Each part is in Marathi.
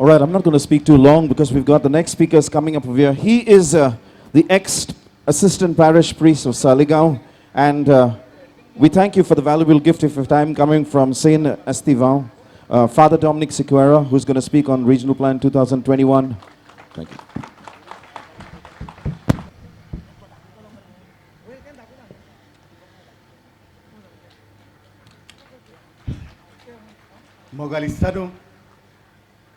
All right, I'm not going to speak too long because we've got the next speakers coming up over here. He is the ex-assistant parish priest of Saligao, and we thank you for the valuable gift of your time coming from Saint Estevan, Father Dominic Sequeira, who's going to speak on Regional Plan 2021. Thank you. मोगालिस्तानू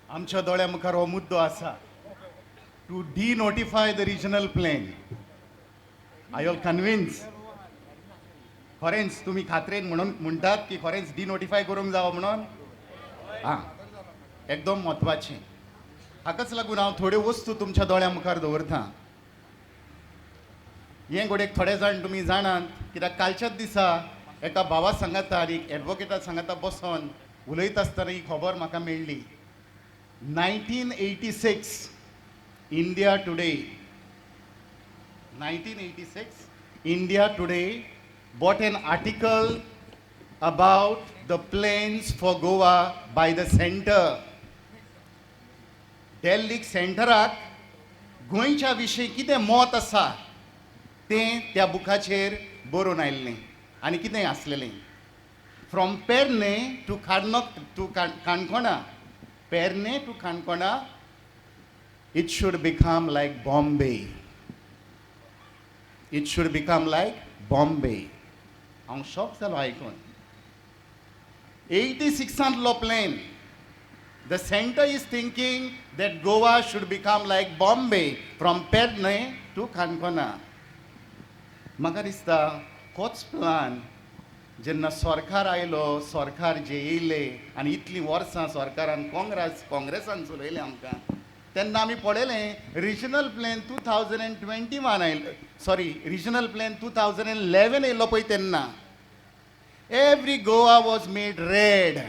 आमच्या दोळ्या मुखार हो मुद्दो आसा to denotify the regional plan. I all convince खरेंच तुम्ही खात्रेन म्हणून म्हणटात की खरेंच डिनोटिफाय करूंक जावो म्हणून. हां, एकदम म्हत्वाचें. हाकाच लागून हांव थोड्यो वस्तू तुमच्या दोळ्या मुखार दवरतां. हें घोडेक थोडे जाण तुमी जाणात, कित्याक कालच्याच दिसा एका भावा सांगाता आनी एक एडवोकेटा सांगाता बसोन उलयता आसतना ही खबर म्हाका मेळ्ळी. 1986 India today 1986 India today bought an article about the plans for Goa by the center. दिल्लीक सेंटराक गोंयच्या विशीं कितें मत आसा तें त्या बुकाचेर बरोवन आयिल्लें आनी कितें आसलेलें. फ्रॉम पेरने टू काणकोणा, पेरने टू काणकोणा, it should become like Bombay. It should become like Bombay. हांव शॉक जालो आयकून. 86 plan. The center is thinking that Goa should become like Bombay from Perne to Kankona. म्हाका दिसता होच प्लान जेन्ना सरकार आयलो, सरकार जे येयले आनी इतलीं वर्सां सरकारान काँग्रेसान चलयलें आमकां, तेन्ना आमी पळयलें रिजनल प्लॅन 2021 आयलो, सॉरी रिजनल प्लॅन 2011 येयलो पळय तेन्ना every Goa was made red.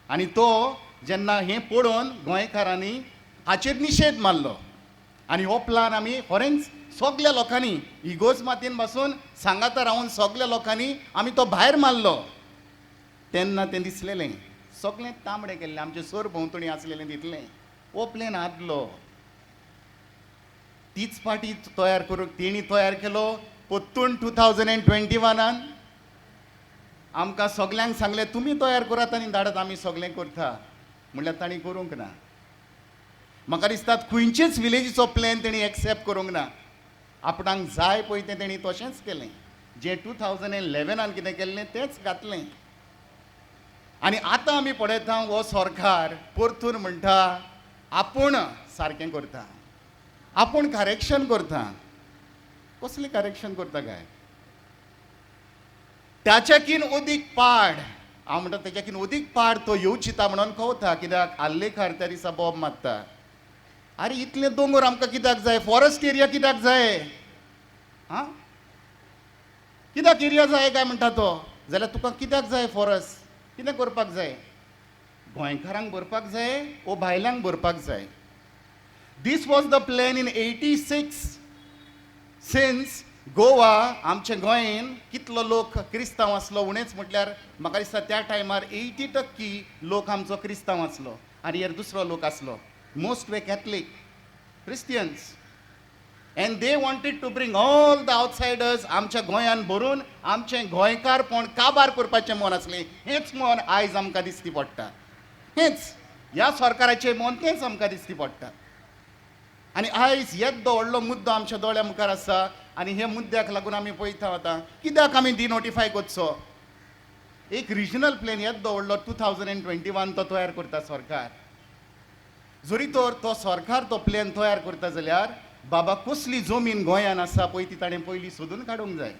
आनी तो जेन्ना हें पळोवन गोंयकारांनी हाचेर निशेध मारलो आनी हो प्लान आमी खरेंच सगल्या लोकांनी इगोज मातयेन बसून सांगाता रावून सगल्या लोकांनी आमी तो भायर मारलो. तेन्ना तें दिसलेलें सगळें तांबडें केल्लें, आमचें सर भोंवतणी आसलेलें दिसलें. हो प्लॅन आदलो तीच पाटी तयार करूंक तेणी तयार केलो. परतून 2021 आमकां सगल्यांक सांगलें तुमी तयार करात आनी धाडात, आमी सगळें करता. म्हणल्यार ताणी करूंक ना. म्हाका दिसता खंयचेच विलेजीचो प्लॅन तेणी एक्सेप्ट करूंक ना. आपणाक जाय पळय तें तेणी तशेंच केलें. जें 2011 कितें केल्लें तेंच घातलें. आनी आतां आमी पळयता हो सरकार परतून म्हणटा आपूण सारकें करता, आपूण करेक्शन करता. कसलें करेक्शन करता काय? त्याच्याकीन अदीक पाड, हांव म्हणटा तेच्याकीन अदीक पाड तो येवचिता म्हणून कवता. कित्याक आल्लेखार त्या दिसा बॉब मारता, अरे इतले दोंगर आमकां कित्याक जाय, फॉरेस्ट एरिया कित्याक जाय? हां, कित्याक एरिया जाय काय म्हणटा तो? जाल्यार तुका कित्याक जाय फॉरेस्ट? कितें करपाक जाय? गोंयकारांक भरपाक जाय ओ भायल्यांक भरपाक जाय? This was the plan in 86 since Goa. आमच्या गोंयन कितलो लोक क्रिस्तांव आसलो उणेच म्हटल्यार म्हाका दिसता त्या टायमार 80% लोक आमचो क्रिस्तांव आसलो आनी हेर दुसरो लोक आसलो. Most were Catholic, Christians, and they wanted to bring all the outsiders. आमच्या गोंयान भरून आमचें गोंयकारपण काबार करपाचें मन आसलें. हेंच मन आयज आमकां दिसती पडटा. हेंच ह्या सरकाराचें मन तेंच आमकां दिसती पडटा. आनी आयज येदो व्हडलो मुद्दो आमच्या दोळ्या मुखार आसा आनी हे मुद्द्याक लागून आमी पळयता आतां कित्याक आमी डिनोटिफाय करचो. एक रिजनल प्लॅन येदो व्हडलो 2021 तो तयार करता सरकार. जरी तर तो सरकार तो प्लॅन तयार करता जाल्यार बाबा कसली जमीन गोंयान आसा पळय ती ताणें पयलीं सोदून काडूंक जाय.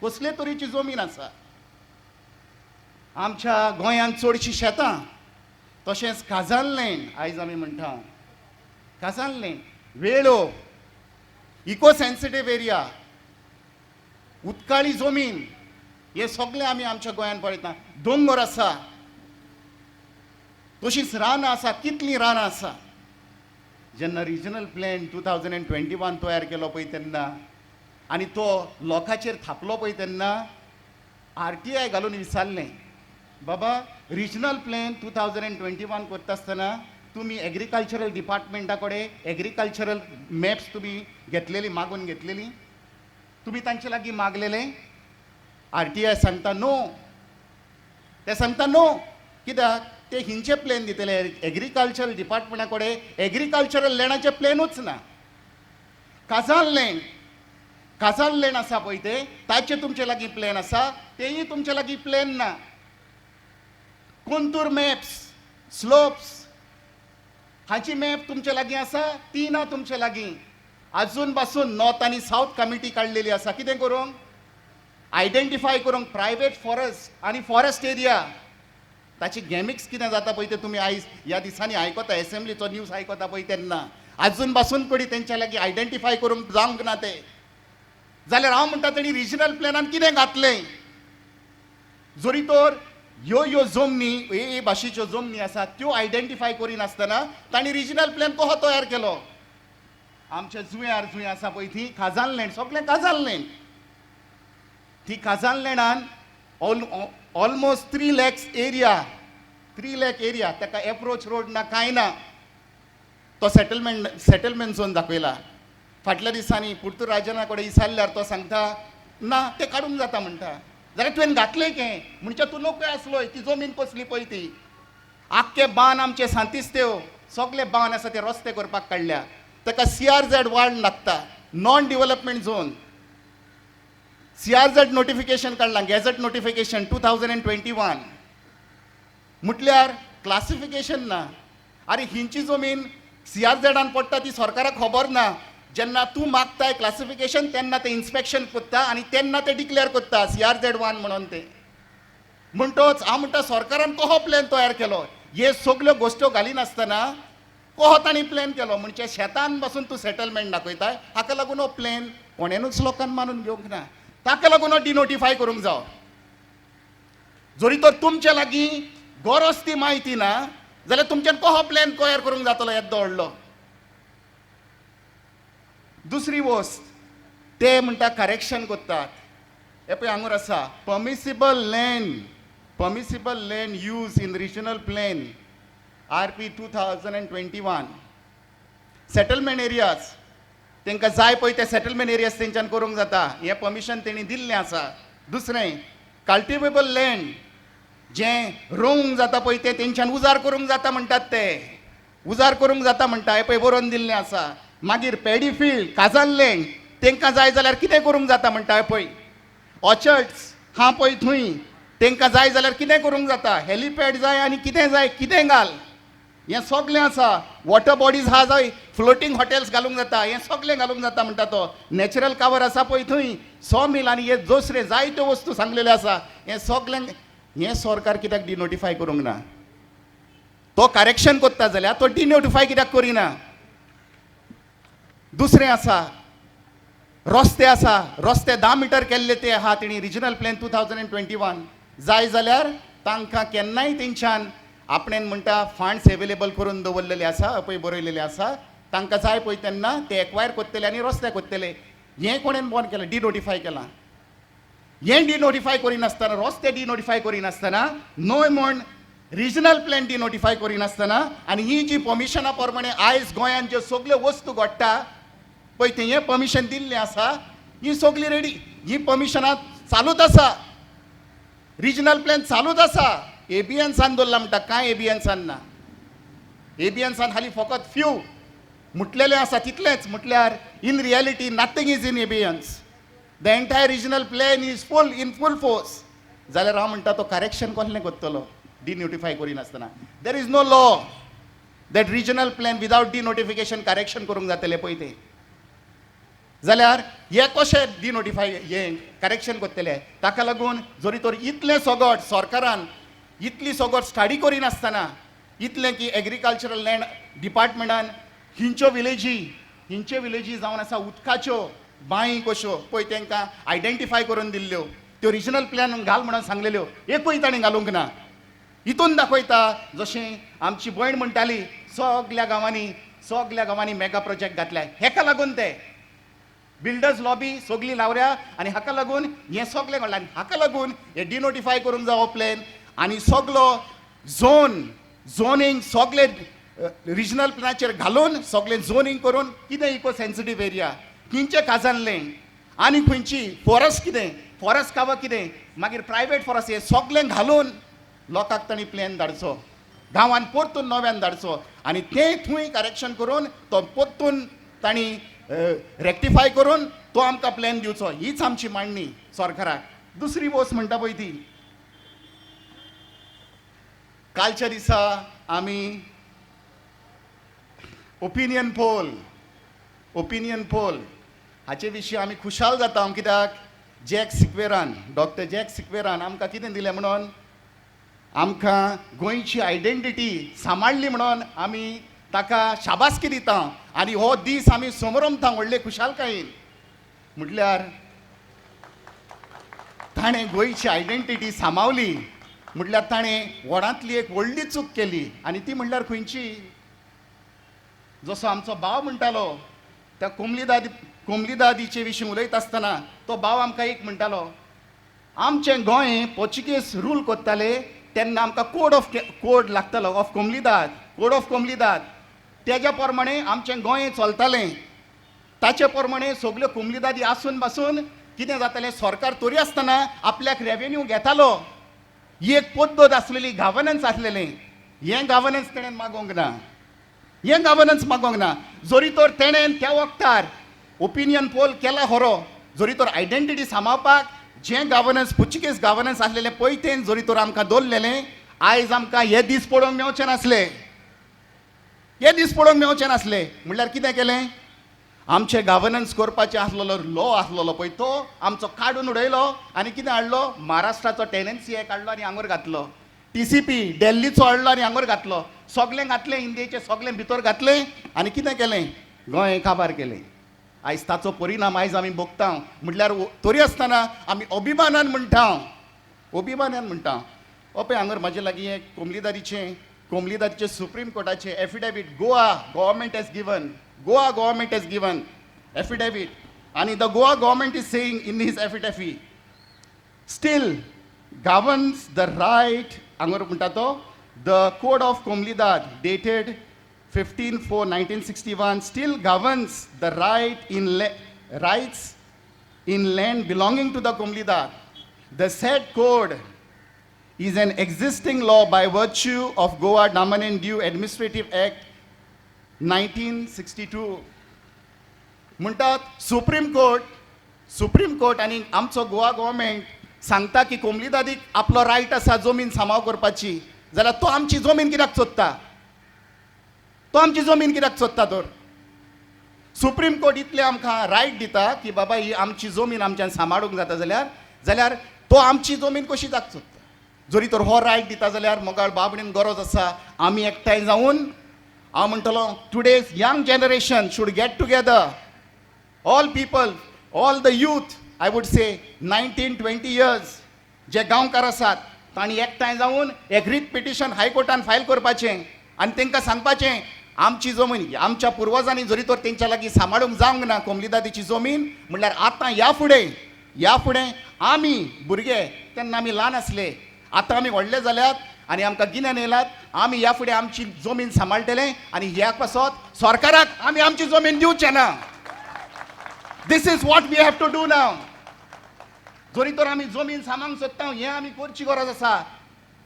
कसले तरेची जमीन आसा? आमच्या गोंयान चडशीं शेतां, तशेंच काजाल लँड, आयज आमी म्हणटा काजाल लँड, वेळो, इको सेन्सिटीव एरिया, उदकाळी जमीन, हे सगळें आमी आमच्या गोंयान पळयता. दोंगर आसा, तशींच रानां आसा, कितलीं रानां आसा. जेन्ना रिजनल प्लॅन 2021 तयार केलो पळय तेन्ना आनी तो लोकांचेर थापलो पळय तेन्ना RTI घालून विचारलें बाबा रिजनल प्लॅन 2021 करता आसतना तुम्ही एग्रीकल्चरल डिपार्टमेंटा कडेन एग्रीकल्चरल मॅप्स तुम्ही घेतलेली मागून घेतलेली तुम्ही तांचे लागीं मागलेले RTI सांगता नो ते सांगता नो कित्याक ते हिंचे प्लॅन दितले एग्रीकल्चरल डिपार्टमेंटा कडेन एग्रीकल्चरल लँडाचे प्लॅनूच ना काजाल लँड आसा पळय ते ताचे तुमचे लागीं प्लॅन आसा तेही तुमचे लागीं प्लॅन ना कोंतूर मॅप्स स्लोप्स हाची मॅप तुमचे लागीं आसा ती ना तुमचे लागीं अजून पासून नॉर्थ आनी साऊथ कमिटी काडलेली आसा कितें करूंक आयडेंटिफाय करूंक प्रायवेट फॉरेस्ट आनी फॉरेस्ट एरिया ताची गॅमिक्स कितें जाता पळय ते तुमी आयज ह्या दिसांनी आयकता एसेंब्लीचो न्यूज आयकता पळय तेन्ना अजून पासून कोणी तेंच्या लागीं आयडेंटिफाय करूंक जावंक ना ते जाल्यार हांव म्हणटा तेणी रिजनल प्लॅनान कितें घातलें जोरी तर ह्यो जमनी हे भाशेच्यो जमनी आसात त्यो आयडेंटिफाय करिनासतना तांणी रिजनल प्लॅन कसो तयार केलो आमच्या जुंयार जुंय आसा पळय ती काजाल लँड सगळें काजाल लँड ती काजाल लँडान ऑलमोस्ट 3 lakhs एरिया ताका एप्रोच रोड ना कांय ना तो सेटलमेंट झोन दाखयला फाटल्या दिसांनी पुर्तू राजना कडेन विचारल्यार तो सांगता ना ते काडूंक जाता म्हणटा जाल्यार तुवें घातलें कें म्हणजे तूं नोकळो आसलोय ती जमीन कसली पळय ती आख्खे बांद आमचे सांतिस्तेव सगळे बांद आसा ते रस्ते करपाक काडल्या ताका CRZ वार्ड लागता non development zone CRZ notification काडलां गॅझेट नोटिफिकेशन 2021 म्हटल्यार क्लासिफिकेशन ना अरे हिंची जमीन CRZान पडटा ती सरकाराक खबर ना जेन्ना तूं मागताय क्लासिफिकेशन तेन्ना ते इन्स्पेक्शन करता आनी तेन्ना ते डिक्लेअर करता CRZ1 म्हणून ते म्हणटोच हांव म्हणटा सरकारान कसो प्लॅन तयार केलो हे सगल्यो गोश्ट्यो घालिनासतना कसो तांणी प्लॅन केलो म्हणजे शेतान बसून तूं सेटलमेंट दाखयताय हाका लागून हो प्लॅन कोणेनूच लोकांन मानून घेवंक ना ताका लागून हो डिनोटिफाय करूंक जावो जोरी तर तुमचे लागीं गरज ती म्हायती ना जाल्यार तुमच्यान कसो प्लॅन तयार करूंक जातलो येदो व्हडलो दुसरी वस्त ते म्हणटा करेक्शन करतात हे पळय हांगर आसा permissible land use in regional plan RP 2021 settlement areas तांकां जाय पळय ते सेटलमेंट एरियाज तेंच्यान करूंक जाता हें परमिशन तेणी दिल्लें आसा दुसरें कल्टिवेबल लँड जें रोवंक जाता पळय ते तेंच्यान उजार करूंक जाता म्हणटात ते उजार करूंक जाता म्हणटा हे पळय बरोवन दिल्लें आसा मागीर पॅडी फील्ड काजाल लँड तांकां जाय जाल्यार कितें करूंक जाता म्हणटा हे पळय ऑर्चर्ड्स हा पळय थंय तांकां जाय जाल्यार कितें करूंक जाता हेलिपॅड जाय आनी कितें जाय कितें घाल हें सगळें आसा वॉटर बॉडीज हा जाय फ्लोटींग हॉटेल्स घालूंक जाता हें सगळें घालूंक जाता म्हणटा तो नॅचरल कावर आसा पळय थंय सॉ-मिल आनी हे दुसरे जायत्यो वस्तू सांगलेल्यो आसा हें सगळें हें सरकार कित्याक डिनोटिफाय करूंक ना तो करेक्शन करता जाल्यार तो डिनोटिफाय कित्याक करिना दुसरें आसा रस्ते 10 मीटर केल्ले ते आहा तेणी रिजनल प्लॅन 2021 जाय जाल्यार तांकां केन्नाय तेंच्यान आपणेन म्हणटा फंड्स एवेलेबल करून दवरलेले आसा पळय बरयलेले आसा तांकां जाय पळय तेन्ना ते एक्वायर करतले आनी रस्ते करतले हें कोणेन बंद केलां डिनोटिफाय केलां हें डिनोटिफाय करिनासतना रस्ते डिनोटिफाय करिनासतना नो म्हण रिजनल प्लॅन डिनोटिफाय करिनासतना आनी ही जी परमिशना प्रमाणे आयज गोंयांत ज्यो सगल्यो वस्तू घडटा पळय ते हें परमिशन दिल्लें आसा ही सगळी रेडी ही परमिशनां चालूच आसा रिजनल प्लॅन चालूच आसा एबियन्सान दवरला म्हणटा कांय एबियन्सान ना एबियन्सान हालीं फकत फ्यू म्हटलेलें आसा तितलेंच म्हटल्यार in reality nothing is in abeyance the entire regional plan is in full force जाल्यार हांव म्हणटा तो करेक्शन कसलें करतलो डिनोटिफाय करिनासतना there is no law that regional plan without denotification correction करूंक जातलें पळय तें जाल्यार हे कशें डिनोटिफाय हें करेक्शन करतले ताका लागून जोरी तर इतलें सगट सरकारान इतली सगट स्टडी करिनासतना इतलें की एग्रीकल्चरल लँड डिपार्टमेंटान हिंचे विलेजी जावन आसा उदकाच्यो बांय कश्यो पळय तांकां आयडेंटिफाय करून दिल्ल्यो त्यो रिजनल प्लॅन घाल म्हणून सांगलेल्यो एकूय ताणें घालूंक ना हितून दाखयता जशें आमची भयण म्हणटाली सगल्या गांवांनी मेगा प्रोजेक्ट घातल्या हेका लागून ते बिल्डर्स लॉबी सगळी लावल्या आनी हाका लागून हें सगळें घडलां आनी हाका लागून हें डिनोटिफाय करूंक जावो प्लॅन आनी सगलो झोनींग सगळे रिजनल प्लॅनाचेर घालून सगळे झोनींग करून कितें इको सेन्सिटीव एरिया खंयचे काजारलें आनी खंयची फॉरेस्ट कितें फॉरेस्ट कावा कितें मागीर प्रायवेट फॉरेस्ट हे सगळें घालून लोकांक तांणी प्लॅन धाडचो गांवांत परतून नव्यान धाडचो आनी तें थंय करेक्शन करून तो परतून तांणी रेक्टिफाय करून तो आमकां प्लॅन दिवचो हीच आमची मांडणी सरकाराक दुसरी वस्त म्हणटा पळय ती कालच्या दिसा आमी ओपिनियन पोल हाचे विशीं आमी खुशाल जाता कित्याक डॉक्टर जॅक सिक्वेरान आमकां कितें दिलें म्हणून आमकां गोंयची आयडेंटिटी सांबाळली म्हणून आमी ताका शाबासकी दिता आनी हो दीस आमी समोरमता व्हडले खुशालकायेन म्हटल्यार ताणें गोंयची आयडेंटिटी सांबाळली म्हटल्यार ताणें वडांतली एक व्हडली चूक केली आनी ती म्हणल्यार खंयची जसो आमचो भाव म्हणटालो त्या कोमलीदादीचे विशीं उलयता आसतना तो भाव आमकां एक म्हणटालो आमचें गोंय पोर्चुगीज रूल करताले तेन्ना आमकां कोड लागतालो कोड ऑफ कोमलीदाद तेज्या प्रमाणे आमचें गोंय चलतालें ताचे प्रमाणे सगल्यो कोमलीदादी आसून पासून कितें जातालें सरकार तरी आसतना आपल्याक रेवेन्यू घेतालो ही एक पद्दत आसलेली गव्हर्नन्स आसलेलें हें गव्हर्नन्स तेणें मागोवंक ना जरी तर तेणें त्या वक्तार ओपिनियन पोल केला खरो जरी तर आयडेंटिटी सांबाळपाक जें गव्हर्नन्स पोर्चुगीज गव्हर्नन्स आसलेलें पळय तें जरी तर आमकां दवरलेलें आयज आमकां हे दीस पळोवंक मेळचे नासले म्हणल्यार कितें केलें आमचें गव्हर्नन्स करपाचें आसलेलो लॉ आसलेलो पळय तो आमचो काडून उडयलो आनी कितें हाडलो महाराष्ट्राचो टेनन्सी एक्ट हाडलो आनी हांगर घातलो TCP दिल्लीचो हाडलो आनी हांगर घातलो सगळें घातलें इंडियेचें सगळें भितर घातलें आनी कितें केलें गोंय काबार केलें आयज ताचो परिणाम आयज आमी भोगता म्हटल्यार तरी आसतना आमी अभिमानान म्हणटा हो पळय हांगर म्हाजे लागीं एक कोमलीदादीचें सुप्रीम कोर्टाचें affidavit Goa government has given affidavit आनी the Goa government is saying in his affidavit still governs the right हांगर म्हणटा तो the code of Komlidad dated 15/4/1961 still governs the rights in land belonging to the Komlidad. The said code is an existing law by virtue of Goa Daman and Diu Administrative Act 1962. म्हणटात सुप्रीम कोर्ट आनी आमचो गोवा गव्हर्मेंट सांगता की कोमलीदादीक आपलो रायट आसा जमीन सांबाळ करपाची जाल्यार तो आमची जमीन कित्याक सोदता तर सुप्रीम कोर्ट इतले आमकां रायट दिता की बाबा ही आमची जमीन आमच्यान सांबाळूंक जाता जाल्यार तो आमची जमीन कशी जावंक सोदता जरी तर हो रायट दिता जाल्यार मोगाळ बाबडीन गरज आसा आमी एकठांय जावन हांव म्हणटलो today's young generation should get together all people all the youth I would say 19-20 years जे गांवकार आसात तांणी एकठांय जावन एक रीट पिटिशन हायकोर्टान फायल करपाचें आनी तांकां सांगपाचें आमची जमीन आमच्या पुर्वजांनी जरी तर तेंच्या लागीं सांबाळूंक जावंक ना कोमलीदादीची जमीन म्हणल्यार आतां ह्या फुडें आमी भुरगे तेन्ना आमी ल्हान आसले आतां आमी व्हडले जाल्यात आनी आमकां गिन्यान येयलात आमी ह्या फुडें आमची जमीन सांबाळटले आनी ह्या पासत सरकाराक आमी आमची जमीन दिवचें ना This is what we have to do now. जरी तर आमी जमीन सांबाळूंक सोदता हें आमी करची गरज आसा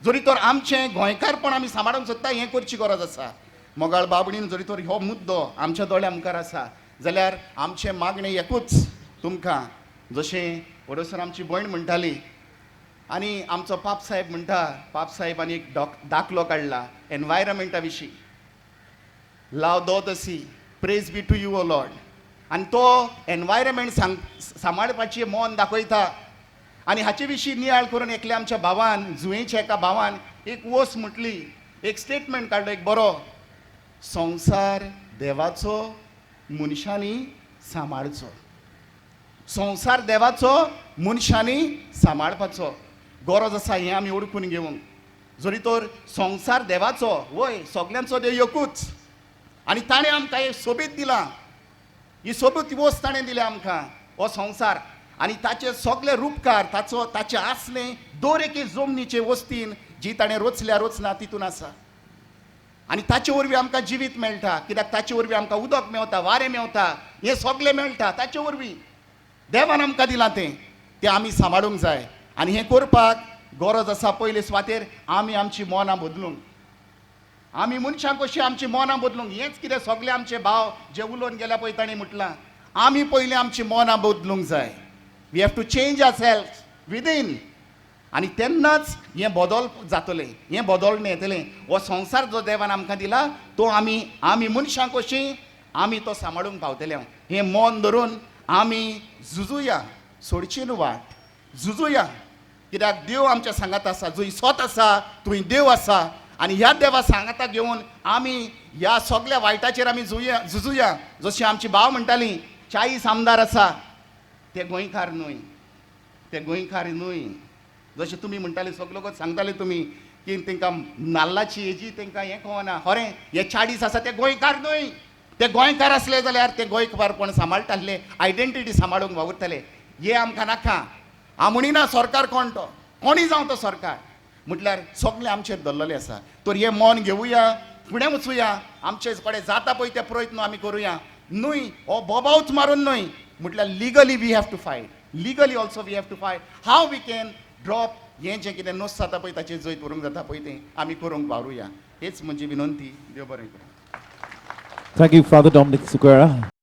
जरी तर आमचें गोंयकारपण आमी सांबाळूंक सोदता हें करची गरज आसा मोगाळ बाबडीन जरी तर हो मुद्दो आमच्या दोळ्या मुखार आसा जाल्यार आमचें मागणें एकूच तुमकां जशें वडोसर आमची भयण म्हणटाली आनी आमचो पाप साहेबांनी एक दाखलो काडला एनवायरमेंटा विशीं लाव दो द सी praise be to you O Lord आनी तो एनवायरमेंट सांबाळपाची मोन दाखयता आनी हाचे विशीं नियाळ करून एकल्या आमच्या भावान जुयेच्या एका भावान एक वोस म्हटली एक स्टेटमेंट काडलो एक बरो संवसार देवाचो मनशांनी सांबाळचो संवसार देवाचो मनशांनी सांबाळपाचो गरज आसा हें आमी ओळखून घेवंक जरी तर संवसार देवाचो वय सगल्यांचो देव एकूच आनी ताणें आमकां एक सोबीत दिला ही सोबीत वस्त ताणें दिल्या आमकां हो संवसार आणि ताचे सगळे रूपकार ताचे आसले दर एके जमनीचे वस्तीन जी ताणें रोचल्या रोचना तितून आसा आणि ताचे वरवीं आमकां जिवीत मेळटा कित्याक ताचे वरवीं आमकां उदक मेवता वारें मेवता हें सगळें मेळटा ताचे वरवीं देवान आमकां दिलां तें आमी सांबाळूंक जाय आनी हें करपाक गरज आसा पयले सुवातेर आमी आमची मोनां बदलूंक आमी मनशां कशीं आमची मोनां बदलूंक हेंच कितें सगळे आमचे भाव जे उलोवन गेल्या पळय तांणी म्हटलां आमी पयलीं आमची मोनां बदलूंक जाय we have to change our self within आनी तेन्नाच हें बदल जातलें हें बदलणें येतलें हो संवसार जो देवान आमकां दिला तो आमी मनशां कशीं आमी तो सांबाळूंक पावतले हें मन धरून आमी झुजुया सोडची न्हू वाट झुजुया कित्याक देव आमच्या सांगात आसा जंय सत आसा थंय देव आसा आनी ह्या देवा सांगाता घेवन आमी ह्या सगळ्या वायटाचेर आमी झुजुया जशी आमची भाव म्हणटाली 40 आमदार आसा ते गोंयकार न्हय जशें तुमी म्हणटाले सगळे लोक सांगताले तुमी की तांकां नाल्लाची हेजी तांकां हें कळना खरें हे 40 आसा ते गोंयकार न्हय ते गोंयकार असले जाल्यार ते गोंयकारपण सांबाळटाले आयडेंटिटी सांबाळूंक वावुरताले हे आमकां नाका हांव म्हणिना सरकार कोण तो कोणी जावं तो सरकार म्हटल्यार सगळे आमचेर धरलेले आसा तर हे मन घेवया फुडें वचुया आमचे कडेन जाता पळय ते प्रयत्न आमी करुया न्हय हो बोबावच मारून न्हय म्हटल्यार legally we have to fight legally also we have to fight how we can drop हें जें कितें नोस जाता पळय ताचेर जैत व्हरूंक जाता पळय तें आमी करूंक वावरुया हेच म्हजी विनंती देव बरें करूं Thank you, Father Dominic Sequeira.